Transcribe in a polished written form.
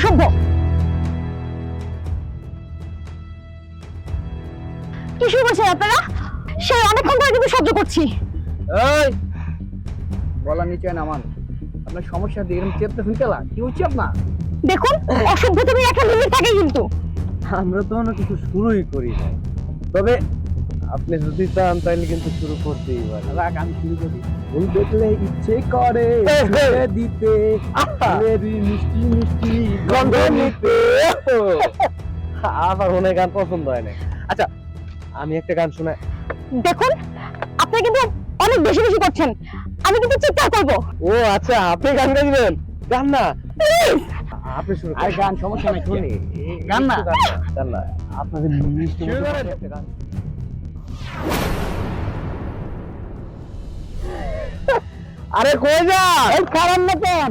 অসভ্য। কি শুরু করছেন আপনারা? সে অনেকক্ষণ ধরে কিন্তু সহ্য করছি। এই গলা নিচে নামান। আপনার সমস্যা দিয়ে এরকম চেপতেছেন কেলা? কি হচ্ছে আপনার? দেখুন, অসভ্যতার একটা লিমিট থাকে কিন্তু। আমরা তো অন্য কিছু শুরুই করি না, তবে আপনি যদি চান তাহলে কিন্তু শুরু করতেই পারেন। রাখ, আমি শুরু করি। ফুল দেখলে ইচ্ছে করে ছেড়ে দিতে, ফুলেরই মিষ্টি মিষ্টি গন্ধ নিতে। আমার মনে হয় গান পছন্দ হয় না। আচ্ছা, আমি একটা গান শোনাই। দেখুন, আপনি কিন্তু অনেক বেশি বেশি করছেন। আমি কিন্তু চিৎকার করবো। ও আচ্ছা, আপনি গান গাইবেন? গান না, প্লিজ। আপনি শুরু আর করেন। গান সমস্যা নাই, শুনি। গান না, গান না। গান না, আপনাদের মিষ্টি শুরু মতো করেন। একটা গান। আরে কই যা? এই খারাপ মতন